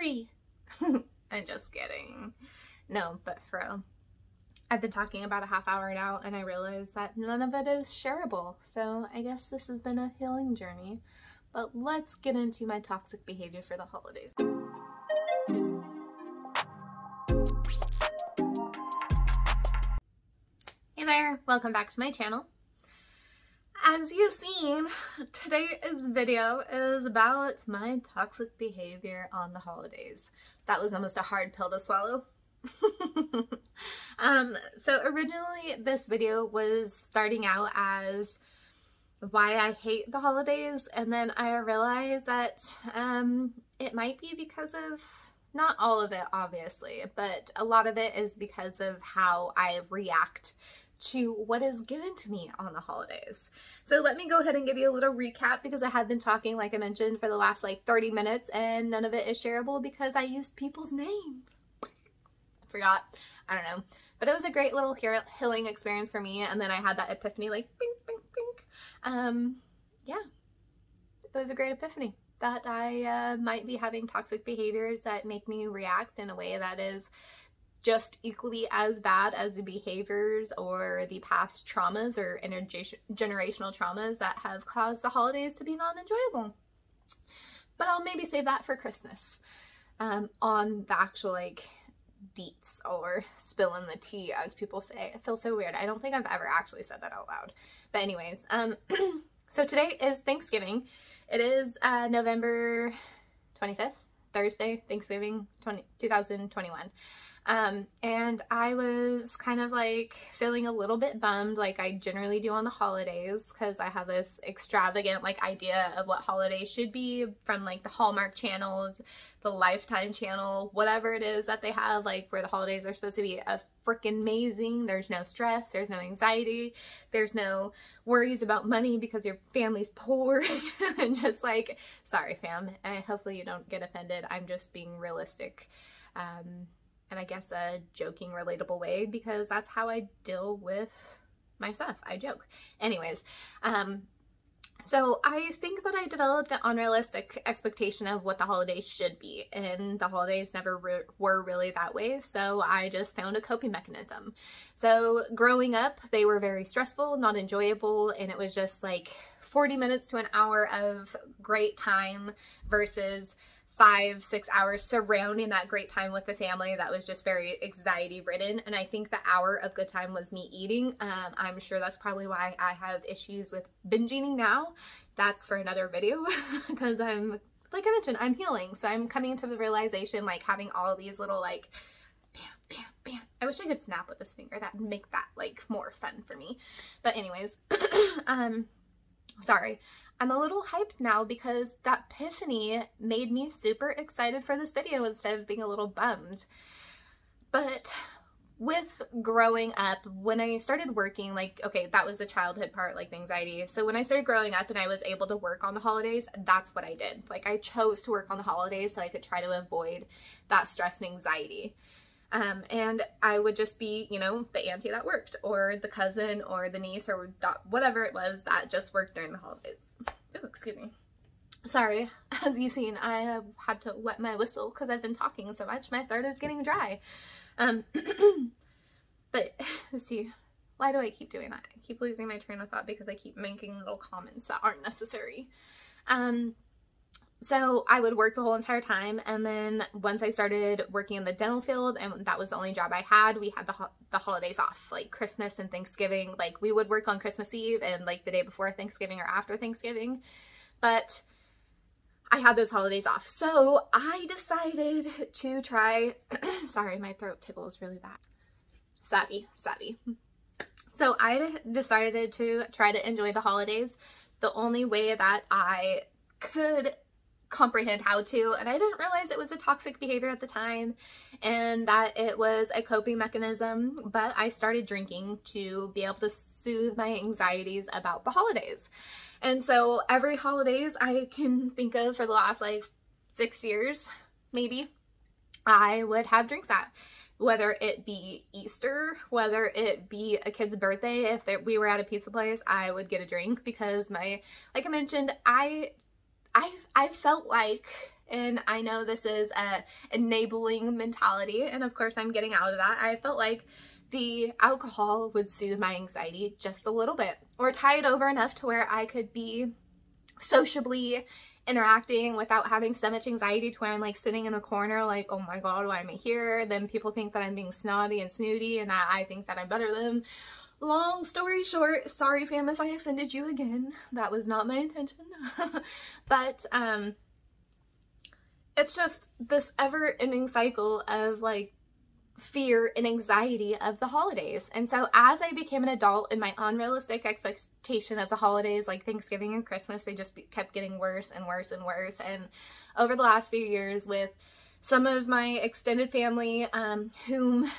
free. I'm just kidding. No, but for real. I've been talking about a half hour now and I realized that none of it is shareable. So I guess this has been a healing journey. But let's get into my toxic behavior for the holidays. Hey there, welcome back to my channel. As you've seen, today's video is about my toxic behavior on the holidays. That was almost a hard pill to swallow. So originally this video was starting out as why I hate the holidays, and then I realized that it might be because of, not all of it obviously, but a lot of it is because of how I react to what is given to me on the holidays. So let me go ahead and give you a little recap, because I had been talking, like I mentioned, for the last like 30 minutes and none of it is shareable because I used people's names. I forgot. I don't know. But it was a great little healing experience for me, and then I had that epiphany, like bink, bink, bink. Yeah, it was a great epiphany that I might be having toxic behaviors that make me react in a way that is just equally as bad as the behaviors or the past traumas or intergenerational traumas that have caused the holidays to be non-enjoyable. But I'll maybe save that for Christmas, on the actual like deets or spilling the tea, as people say. It feels so weird. I don't think I've ever actually said that out loud. But anyways, so today is Thanksgiving. It is November 25th, Thursday, Thanksgiving 2021. And I was kind of like feeling a little bit bummed, like I generally do on the holidays, because I have this extravagant like idea of what holidays should be from like the Hallmark channels, the Lifetime channel, whatever it is that they have, like where the holidays are supposed to be a freaking amazing. There's no stress, there's no anxiety, there's no worries about money because your family's poor. And just like, sorry fam, and hopefully you don't get offended. I'm just being realistic. And I guess a joking, relatable way, because that's how I deal with my stuff. I joke. Anyways, so I think that I developed an unrealistic expectation of what the holidays should be, and the holidays never were really that way, so I just found a coping mechanism. So growing up, they were very stressful, not enjoyable, and it was just like 40 minutes to an hour of great time versus 5-6 hours surrounding that great time with the family that was just very anxiety ridden. And I think the hour of good time was me eating. I'm sure that's probably why I have issues with binge eating now. That's for another video, because I'm, like I mentioned, I'm healing. So I'm coming to the realization, like having all these little like bam, bam, bam. I wish I could snap with this finger. That would make that like more fun for me. But anyways, sorry. I'm a little hyped now because that epiphany made me super excited for this video instead of being a little bummed. But with growing up, when I started working, like, okay, that was the childhood part, like the anxiety. So when I started growing up and I was able to work on the holidays, that's what I did. Like I chose to work on the holidays so I could try to avoid that stress and anxiety. And I would just be, you know, the auntie that worked, or the cousin, or the niece, or whatever it was that just worked during the holidays. Oh, excuse me. Sorry, as you've seen, I have had to wet my whistle because I've been talking so much. My throat is getting dry. But let's see, why do I keep doing that? I keep losing my train of thought because I keep making little comments that aren't necessary. So I would work the whole entire time, and then once I started working in the dental field, and that was the only job I had, we had the holidays off, like Christmas and Thanksgiving. Like we would work on Christmas Eve and like the day before Thanksgiving or after Thanksgiving, but I had those holidays off. So I decided to try, sorry, my throat tickles really bad. Saddy. So I decided to try to enjoy the holidays the only way that I could comprehend how to, and I didn't realize it was a toxic behavior at the time and that it was a coping mechanism, but I started drinking to be able to soothe my anxieties about the holidays. And so every holidays I can think of for the last like 6 years, maybe, I would have drinks at. Whether it be Easter, whether it be a kid's birthday, if we were at a pizza place, I would get a drink because like I mentioned, I I felt like, and I know this is a enabling mentality, and of course I'm getting out of that, I felt like the alcohol would soothe my anxiety just a little bit, or tie it over enough to where I could be sociably interacting without having so much anxiety to where I'm like sitting in the corner like, oh my god, why am I here? Then people think that I'm being snotty and snooty and that I think that I'm better than them. Long story short, sorry fam if I offended you again. That was not my intention. But it's just this ever-ending cycle of like fear and anxiety of the holidays. And so as I became an adult and my unrealistic expectation of the holidays, like Thanksgiving and Christmas, they just kept getting worse and worse and worse. And over the last few years with some of my extended family, whom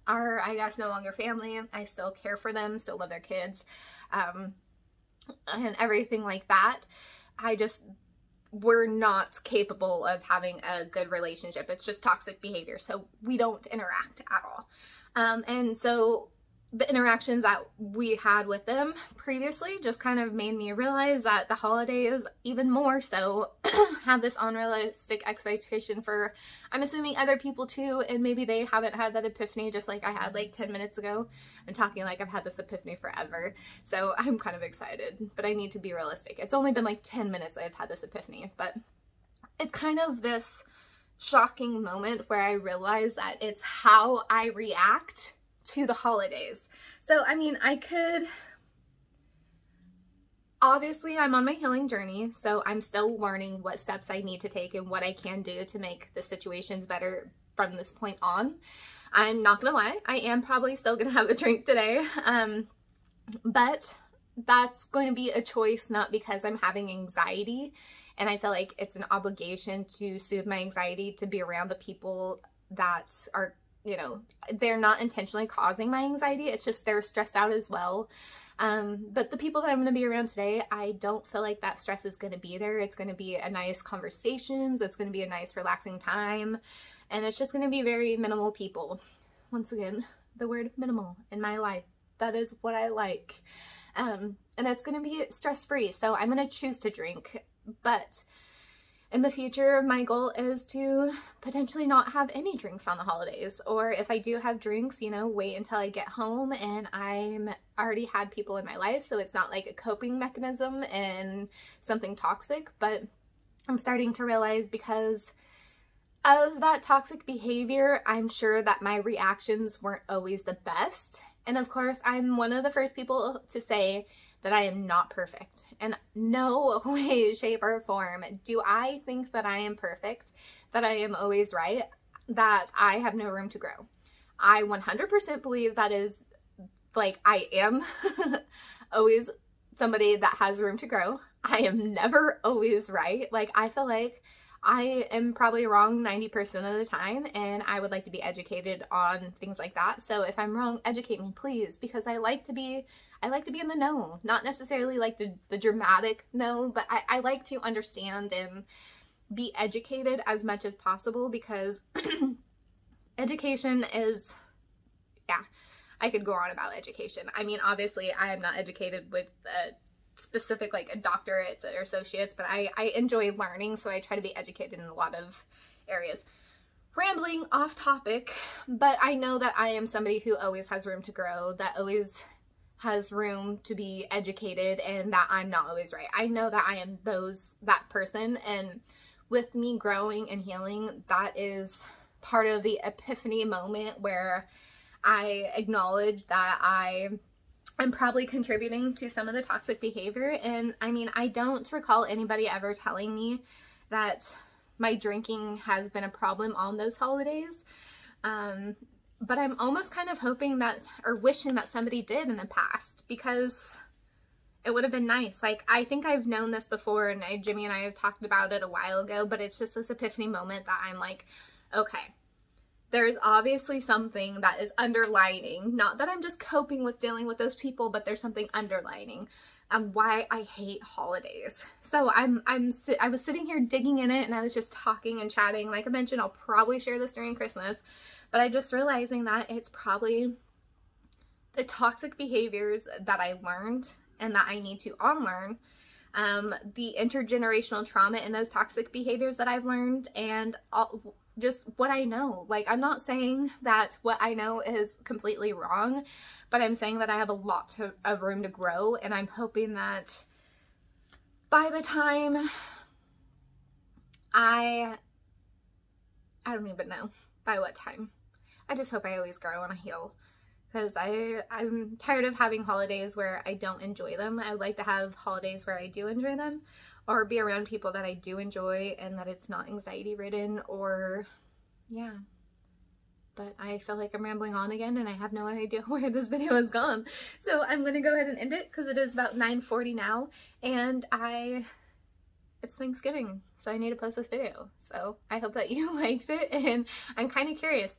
are, I guess, no longer family, I still care for them, still love their kids, and everything like that, we're not capable of having a good relationship. It's just toxic behavior. So we don't interact at all. And so the interactions that we had with them previously just kind of made me realize that the holidays even more so have this unrealistic expectation for, I'm assuming, other people too, and maybe they haven't had that epiphany just like I had like 10 minutes ago. I'm talking like I've had this epiphany forever, so I'm kind of excited, but I need to be realistic. It's only been like 10 minutes that I've had this epiphany, but it's kind of this shocking moment where I realize that it's how I react to the holidays. So, I mean, obviously I'm on my healing journey, so I'm still learning what steps I need to take and what I can do to make the situations better from this point on. I'm not gonna lie, I am probably still gonna have a drink today, but that's going to be a choice not because I'm having anxiety and I feel like it's an obligation to soothe my anxiety to be around the people that are, you know, they're not intentionally causing my anxiety. It's just they're stressed out as well. But the people that I'm going to be around today, I don't feel like that stress is going to be there. It's going to be a nice conversations. It's going to be a nice relaxing time. And it's just going to be very minimal people. Once again, the word minimal in my life. That is what I like. And it's going to be stress-free. So I'm going to choose to drink. But in the future, my goal is to potentially not have any drinks on the holidays, or if I do have drinks, you know, wait until I get home and I'm already had people in my life, so it's not like a coping mechanism and something toxic. But I'm starting to realize because of that toxic behavior, I'm sure that my reactions weren't always the best. And of course, I'm one of the first people to say that I am not perfect. In no way, shape, or form do I think that I am perfect, that I am always right, that I have no room to grow. I 100% believe that is, like, I am always somebody that has room to grow. I am never always right. Like, I feel like I am probably wrong 90% of the time, and I would like to be educated on things like that. So if I'm wrong, educate me, please, because I like to be in the know. Not necessarily like the dramatic know, but I like to understand and be educated as much as possible, because education is, yeah, I could go on about education. I mean, obviously I am not educated with specific like a doctorate or associates, but I enjoy learning, so I try to be educated in a lot of areas. Rambling off topic, but I know that I am somebody who always has room to grow, that always has room to be educated, and that I'm not always right. I know that I am that person, and with me growing and healing, that is part of the epiphany moment where I acknowledge that I'm probably contributing to some of the toxic behavior. And I mean, I don't recall anybody ever telling me that my drinking has been a problem on those holidays. But I'm almost kind of hoping that, or wishing that somebody did in the past, because it would have been nice. Like, I think I've known this before, and Jimmy and I have talked about it a while ago, but it's just this epiphany moment that I'm like, okay, there's obviously something that is underlining, not that I'm just coping with dealing with those people, but there's something underlining why I hate holidays. So I was sitting here digging in it, and I was just talking and chatting. Like I mentioned, I'll probably share this during Christmas, but I'm just realizing that it's probably the toxic behaviors that I learned and that I need to unlearn the intergenerational trauma and those toxic behaviors that I've learned, and just what I know. Like, I'm not saying that what I know is completely wrong, but I'm saying that I have a lot of room to grow, and I'm hoping that by the time I don't even know by what time. I just hope I always grow and I heal, because I'm tired of having holidays where I don't enjoy them. I would like to have holidays where I do enjoy them, or be around people that I do enjoy and that it's not anxiety ridden, or yeah. But I feel like I'm rambling on again and I have no idea where this video has gone. So I'm going to go ahead and end it because it is about 9:40 now, and it's Thanksgiving, so I need to post this video. So I hope that you liked it, and I'm kind of curious,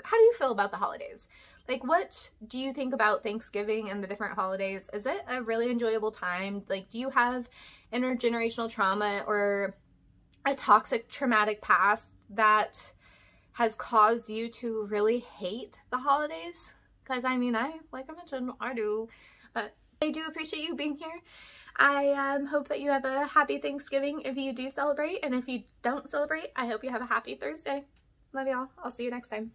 how do you feel about the holidays? Like, what do you think about Thanksgiving and the different holidays? Is it a really enjoyable time? Like, do you have intergenerational trauma or a toxic, traumatic past that has caused you to really hate the holidays? Because I mean, like I mentioned, I do, but I do appreciate you being here. I hope that you have a happy Thanksgiving if you do celebrate, and if you don't celebrate, I hope you have a happy Thursday. Love y'all. I'll see you next time.